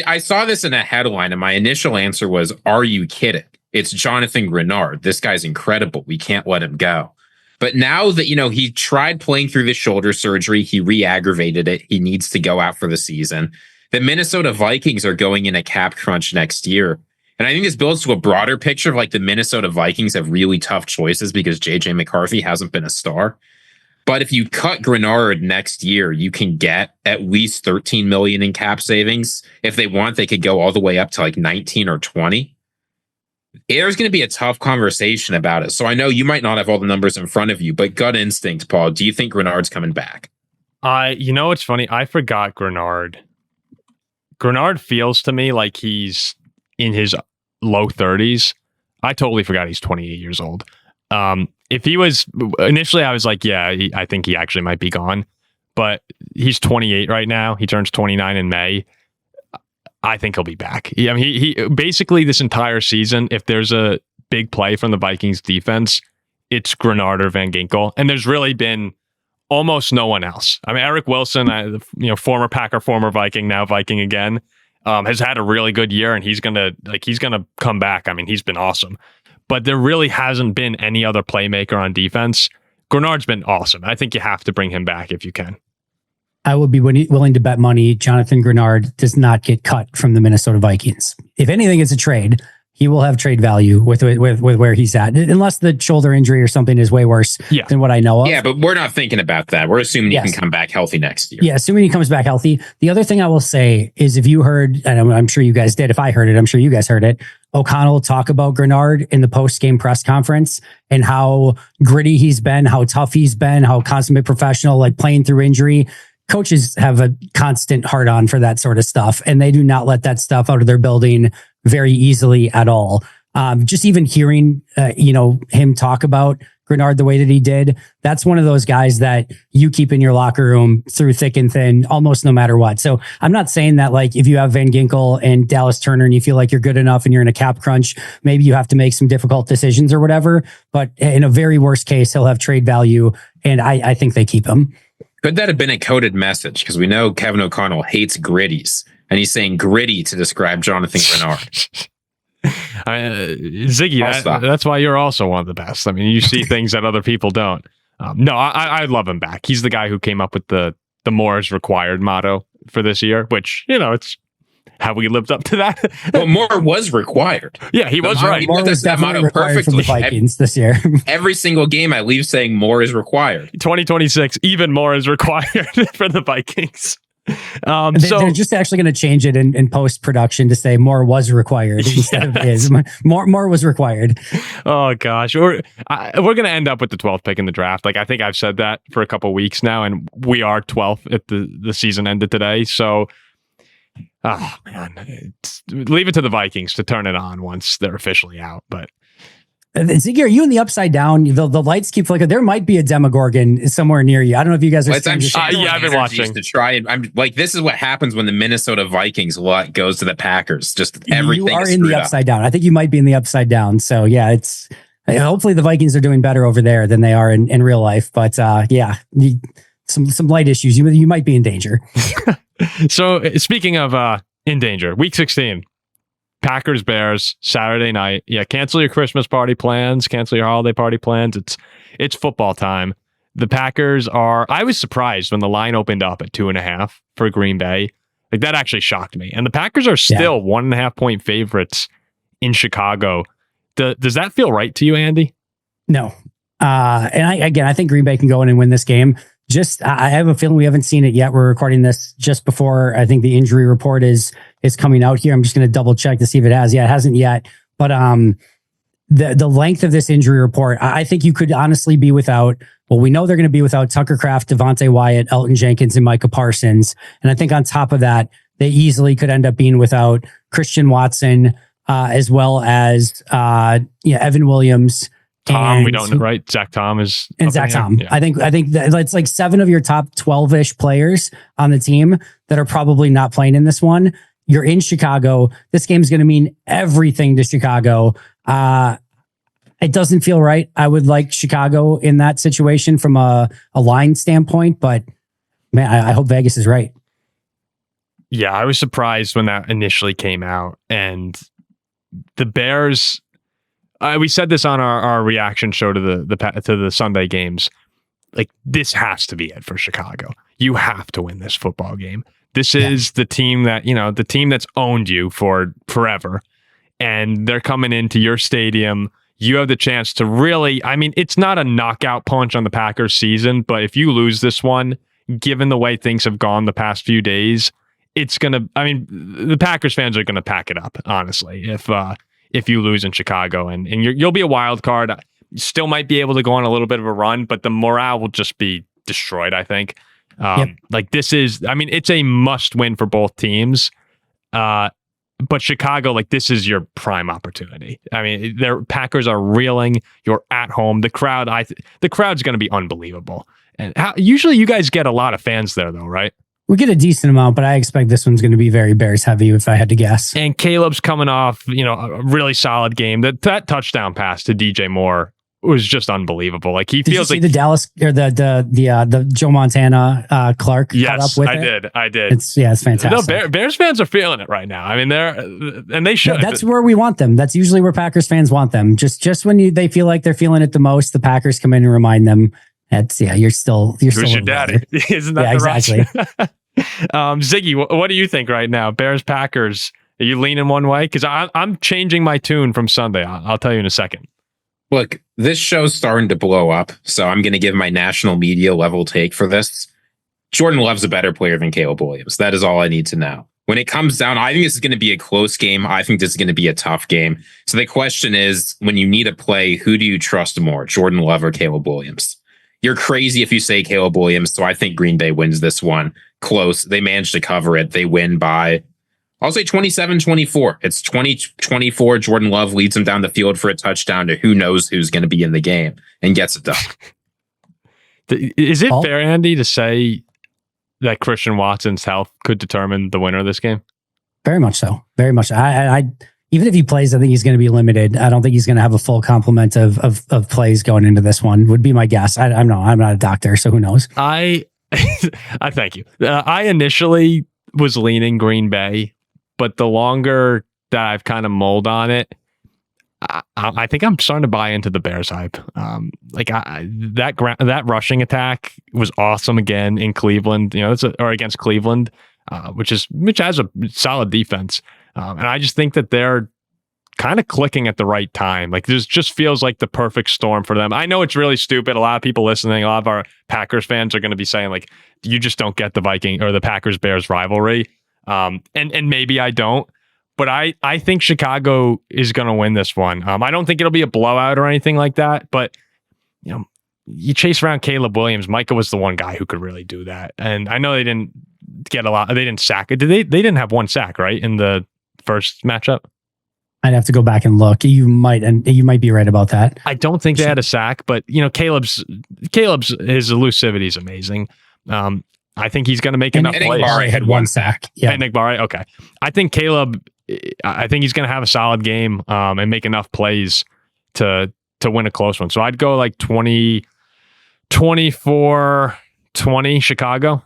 I saw this in a headline, and my initial answer was, "Are you kidding? It's Jonathan Grenard. This guy's incredible. We can't let him go." But now that, he tried playing through the shoulder surgery, he re-aggravated it. He needs to go out for the season. The Minnesota Vikings are going in a cap crunch next year. And I think this builds to a broader picture of like the Minnesota Vikings have really tough choices because JJ McCarthy hasn't been a star. But if you cut Grenard next year, you can get at least $13 million in cap savings. If they want, they could go all the way up to like 19 or 20. There's going to be a tough conversation about it. So I know you might not have all the numbers in front of you, but gut instinct, Paul, do you think Grenard's coming back?
It's funny. I forgot Grenard. Grenard feels to me like he's in his low 30s. I totally forgot he's 28 years old. If he was initially, I was like, yeah, I think he actually might be gone, but he's 28 right now. He turns 29 in May. I think he'll be back. I mean, he basically this entire season, if there's a big play from the Vikings defense, it's Grenard or Van Ginkel. And there's really been almost no one else. I mean, Eric Wilson, former Packer, former Viking, now Viking again, has had a really good year, and he's gonna come back. I mean, he's been awesome. But there really hasn't been any other playmaker on defense. Grenard's been awesome. I think you have to bring him back if you can.
I would be willing to bet money Jonathan Grenard does not get cut from the Minnesota Vikings. If anything, it's a trade. He will have trade value with where he's at, unless the shoulder injury or something is way worse than what I know of.
Yeah, but we're not thinking about that. We're assuming he can come back healthy next year.
Yeah, assuming he comes back healthy. The other thing I will say is, if you heard, and I'm sure you guys did, if I heard it, I'm sure you guys heard it, O'Connell talk about Grenard in the post-game press conference and how gritty he's been, how tough he's been, how consummate professional, like playing through injury. Coaches have a constant hard-on for that sort of stuff, and they do not let that stuff out of their building very easily at all. Just even hearing, him talk about Grenard the way that he did, that's one of those guys that you keep in your locker room through thick and thin, almost no matter what. So I'm not saying that, like, if you have Van Ginkel and Dallas Turner and you feel like you're good enough and you're in a cap crunch, maybe you have to make some difficult decisions or whatever. But in a very worst case, he'll have trade value, and I think they keep him.
Could that have been a coded message? Because we know Kevin O'Connell hates gritties, and he's saying gritty to describe Jonathan Grenard.
Ziggy, that's why you're also one of the best. I mean, you see things that other people don't. No, I love him back. He's the guy who came up with the more is required motto for this year, which, it's how we lived up to that.
Well, more was required.
Yeah, he was right.
More was that motto perfectly from the Vikings this year.
Every single game I leave saying more is required.
2026, even more is required for the Vikings.
They're just actually going to change it in post-production to say more was required instead of is. More was required.
Oh, gosh. We're going to end up with the 12th pick in the draft. Like, I think I've said that for a couple of weeks now, and we are 12th at the season ended today. So, oh, man. Leave it to the Vikings to turn it on once they're officially out. But
Ziggy, are you in the upside down? The lights keep flickering. There might be a Demogorgon somewhere near you. I don't know if you guys are.
I've been watching
to try and I'm like, this is what happens when the Minnesota Vikings goes to the Packers. Just everything.
You are in the upside down. I think you might be in the upside down. So yeah, it's hopefully the Vikings are doing better over there than they are in real life. But some light issues. You might be in danger.
So speaking of in danger, Week 16. Packers, Bears, Saturday night. Yeah, cancel your Christmas party plans, cancel your holiday party plans. It's football time. The Packers I was surprised when the line opened up at 2.5 for Green Bay. Like, that actually shocked me. And the Packers are still 1.5 point favorites in Chicago. Does that feel right to you, Andy?
No. And I think Green Bay can go in and win this game. I have a feeling we haven't seen it yet. We're recording this just before I think the injury report is coming out here. I'm just going to double check to see if it has. Yeah, it hasn't yet. But the length of this injury report, I think you could honestly be without. Well, we know they're going to be without Tucker Kraft, Devontae Wyatt, Elton Jenkins, and Micah Parsons. And I think on top of that, they easily could end up being without Christian Watson, as well as Evan Williams.
Tom, we don't know, right? Zach Tom is...
And Zach Tom. Yeah. I think that it's like 7 of your top 12-ish players on the team that are probably not playing in this one. You're in Chicago. This game is going to mean everything to Chicago. It doesn't feel right. I would like Chicago in that situation from a line standpoint, but man, I hope Vegas is right.
Yeah, I was surprised when that initially came out. And the Bears... we said this on our reaction show to the Sunday games. Like, this has to be it for Chicago. You have to win this football game. This is the team the team that's owned you for forever, and they're coming into your stadium. You have the chance to really, it's not a knockout punch on the Packers season, but if you lose this one, given the way things have gone the past few days, the Packers fans are going to pack it up, honestly, if you lose in Chicago, and you'll be a wild card. You still might be able to go on a little bit of a run, but the morale will just be destroyed, I think. Like, this is, it's a must win for both teams. But Chicago, like, this is your prime opportunity. Their Packers are reeling. You're at home. The crowd's going to be unbelievable. And usually you guys get a lot of fans there, though, right?
We get a decent amount, but I expect this one's going to be very Bears heavy if I had to guess.
And Caleb's coming off, a really solid game. That touchdown pass to DJ Moore was just unbelievable. Like, he feels like
the Dallas or the Joe Montana Clark.
Yes,
up with
I did.
It's fantastic.
No, Bears fans are feeling it right now. They should.
That's where we want them. That's usually where Packers fans want them. Just when they feel like they're feeling it the most, the Packers come in and remind them. You're still.
Who's your daddy? Isn't that
exactly?
Ziggy, what do you think right now? Bears, Packers. Are you leaning one way? Because I'm changing my tune from Sunday. I'll tell you in a second.
Look, this show's starting to blow up, so I'm going to give my national media level take for this. Jordan Love's a better player than Caleb Williams. That is all I need to know. When it comes down, I think this is going to be a close game. I think this is going to be a tough game. So the question is, when you need a play, who do you trust more, Jordan Love or Caleb Williams? You're crazy if you say Caleb Williams, so I think Green Bay wins this one. Close. They managed to cover it. They win by, I'll say 27-24. It's 20-24. Jordan Love leads them down the field for a touchdown to who knows who's going to be in the game and gets it done.
Is it fair, Andy, to say that Christian Watson's health could determine the winner of this game?
Very much so. Very much. I even if he plays, I think he's going to be limited. I don't think he's going to have a full complement of plays going into this one, would be my guess. I'm not a doctor, so who knows?
I thank you. I initially was leaning Green Bay, but the longer that I've kind of mulled on it, I think I'm starting to buy into the Bears hype. That rushing attack was awesome again in Cleveland. Or against Cleveland, which has a solid defense. And I just think that they're kind of clicking at the right time. Like, this just feels like the perfect storm for them. I know it's really stupid. A lot of people listening, a lot of our Packers fans are going to be saying, like, you just don't get the Viking or the Packers-Bears rivalry. And maybe I don't. But I think Chicago is going to win this one. I don't think it'll be a blowout or anything like that. But, you chase around Caleb Williams. Micah was the one guy who could really do that. And I know they didn't get a lot. They didn't sack it. They didn't have one sack, right, in the first matchup?
I'd have to go back and look. You might be right about that.
I don't think they had a sack, but Caleb's his elusivity is amazing. I think he's going to make enough plays.
Enagbare had one sack.
Yeah, Enagbare. Okay, I think Caleb. I think he's going to have a solid game and make enough plays to win a close one. So I'd go like 24-20 Chicago.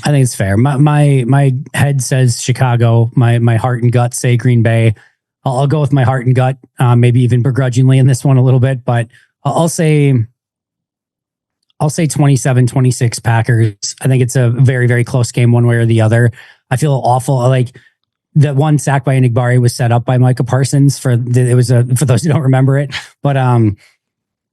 I think it's fair. My head says Chicago. My heart and gut say Green Bay. I'll go with my heart and gut, maybe even begrudgingly in this one a little bit, but I'll say 27-26 Packers. I think it's a very, very close game one way or the other. I feel awful. Like the one sack by Enagbare was set up by Micah Parsons for those who don't remember it, but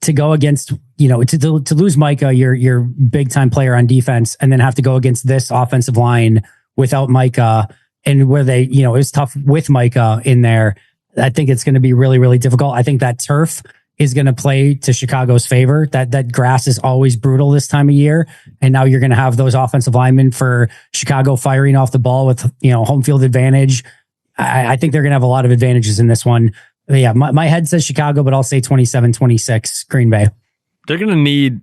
to go against, to lose Micah, your big time player on defense, and then have to go against this offensive line without Micah, and where they, it was tough with Micah in there. I think it's going to be really, really difficult. I think that turf is going to play to Chicago's favor. That grass is always brutal this time of year. And now you're going to have those offensive linemen for Chicago firing off the ball with, home field advantage. I think they're going to have a lot of advantages in this one. But yeah, my head says Chicago, but I'll say 27-26 Green Bay.
They're going to need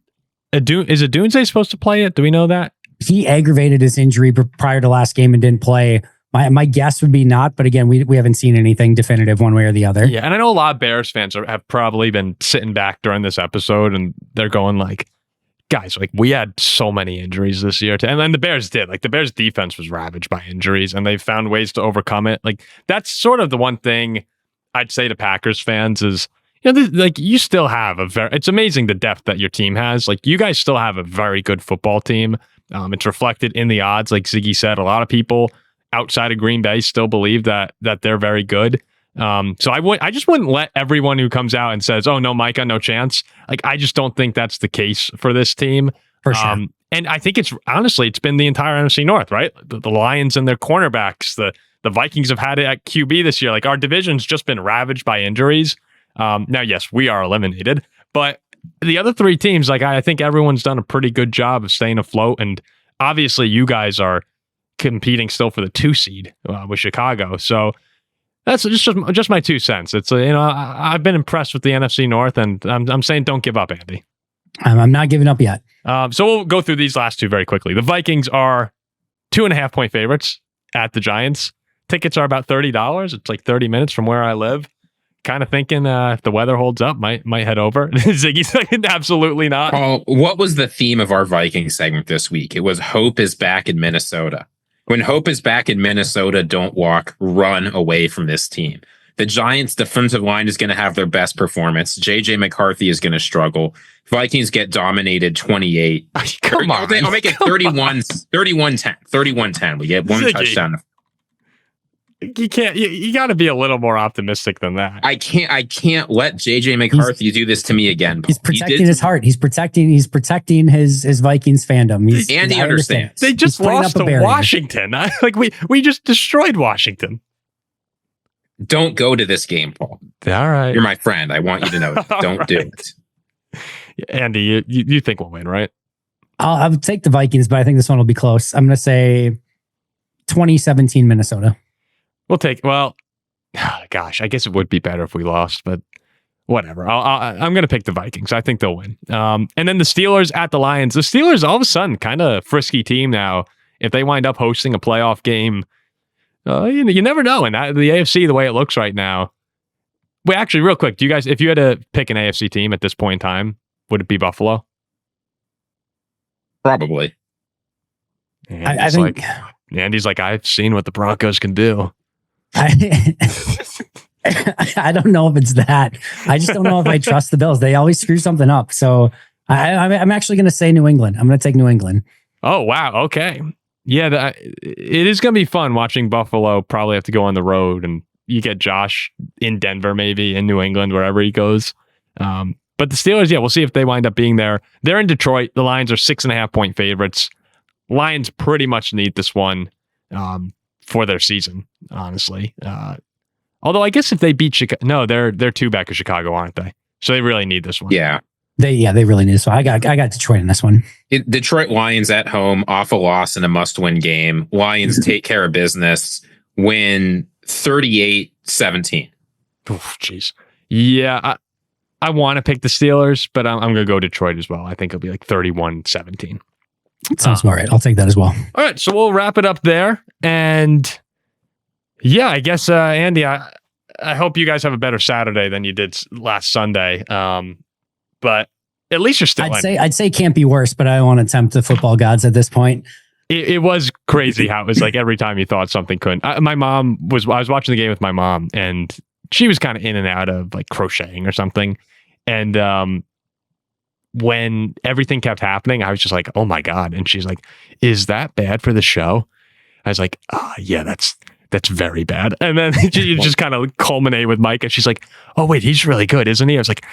is Adunze supposed to play it? Do we know that?
He aggravated his injury prior to last game and didn't play. My guess would be not, but again, we haven't seen anything definitive one way or the other.
Yeah, and I know a lot of Bears fans have probably been sitting back during this episode, and they're going like, guys, like we had so many injuries this year, and then the Bears did. Like the Bears defense was ravaged by injuries, and they've found ways to overcome it. Like that's sort of the one thing I'd say to Packers fans is, you still have it's amazing the depth that your team has. Like you guys still have a very good football team. It's reflected in the odds. Like Ziggy said, a lot of people outside of Green Bay still believe that they're very good. So I just wouldn't let everyone who comes out and says, oh no, Micah, no chance. Like, I just don't think that's the case for this team.
For sure.
And I think it's been the entire NFC North, right? The Lions and their cornerbacks, the Vikings have had it at QB this year. Like our division's just been ravaged by injuries. Now, yes, we are eliminated, but the other three teams, like I think everyone's done a pretty good job of staying afloat. And obviously you guys are competing still for the 2 seed with Chicago. So that's just my 2 cents. It's I've been impressed with the NFC North, and I'm saying don't give up, Andy.
I'm not giving up yet.
So we'll go through these last two very quickly. The Vikings are 2.5 point favorites at the Giants. Tickets are about $30. It's like 30 minutes from where I live. Kind of thinking if the weather holds up, might head over. Ziggy's like, absolutely not.
Oh, what was the theme of our Viking segment this week? It was hope is back in Minnesota. When hope is back in Minnesota, don't walk, run away from this team. The Giants' defensive line is going to have their best performance. JJ McCarthy is going to struggle. Vikings get dominated 28.
Come on.
I'll make it 31-10. 31-10. We get one
Ziggy.
touchdown.
You can't. You got to be a little more optimistic than that.
I can't let JJ McCarthy do this to me again.
He's protecting his heart. He's protecting his Vikings fandom.
Andy understands.
They just lost to Washington. We just destroyed Washington.
Don't go to this game, Paul.
All right.
You're my friend. I want you to know that. Don't do it.
Andy, you think we'll win, right?
I would take the Vikings, but I think this one will be close. I'm going to say 2017 Minnesota.
Gosh, I guess it would be better if we lost, but whatever. I'm going to pick the Vikings. I think they'll win. And then the Steelers at the Lions. The Steelers, all of a sudden, kind of frisky team now. If they wind up hosting a playoff game, you never know. And the AFC, the way it looks right now. Wait, actually, real quick, do you guys, if you had to pick an AFC team at this point in time, would it be Buffalo?
Probably.
I think
Andy's like, I've seen what the Broncos can do.
I don't know if it's that. I just don't know if I trust the Bills. They always screw something up. So I'm actually going to say New England. I'm going to take New England.
Oh, wow. Okay. Yeah, it is going to be fun watching Buffalo probably have to go on the road, and you get Josh in Denver, maybe in New England, wherever he goes. But the Steelers, yeah, we'll see if they wind up being there. They're in Detroit. The Lions are 6.5 point favorites. Lions pretty much need this one for their season, honestly. Although I guess if they beat Chicago, no, they're 2 back of Chicago, aren't they? So they really need this one.
Yeah.
They really need this one. I got Detroit in this one.
Detroit Lions at home, off a loss in a must-win game. Lions take care of business, win 38-17 17.
Oh, jeez. Yeah, I want to pick the Steelers, but I'm going to go Detroit as well. I think it'll be like 31-17.
Sounds about right. I'll take that as well.
All right, so we'll wrap it up there. And yeah, I guess, Andy, I hope you guys have a better Saturday than you did last Sunday. But at least you're still
I'd say can't be worse, but I don't want to tempt the football gods at this point.
It was crazy how it was like every time you thought something couldn't. I was watching the game with my mom, and she was kind of in and out of like crocheting or something. And when everything kept happening, I was just like, oh my God. And she's like, is that bad for the show? I was like, yeah, that's very bad. And then you just kind of culminate with Micah. She's like, oh wait, he's really good, isn't he? I was like,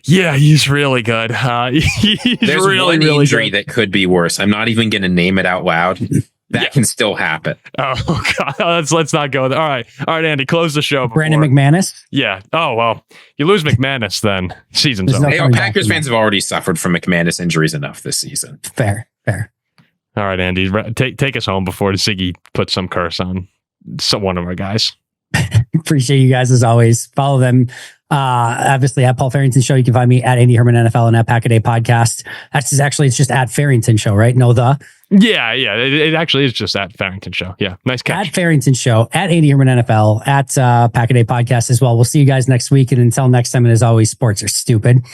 yeah, he's really good. He's
There's
really,
one
really
injury
good.
that could be worse. I'm not even going to name it out loud. That can still happen.
Oh God, let's not go there. All right, Andy, close the show.
Brandon McManus.
Yeah. Oh well, you lose McManus, then season's over.
Hey, Packers fans have already suffered from McManus injuries enough this season.
Fair.
All right, Andy, take us home before Ziggy puts some curse on one of our guys.
Appreciate you guys as always. Follow them. Obviously at Paul Farrington Show. You can find me at Andy Herman NFL and at Pack a Day Podcast. It's just at Farrington Show, right?
Yeah. It actually is just at Farrington Show. Yeah. Nice catch.
At Farrington Show, at Andy Herman NFL, at Pack a Day Podcast as well. We'll see you guys next week. And until next time, and as always, sports are stupid.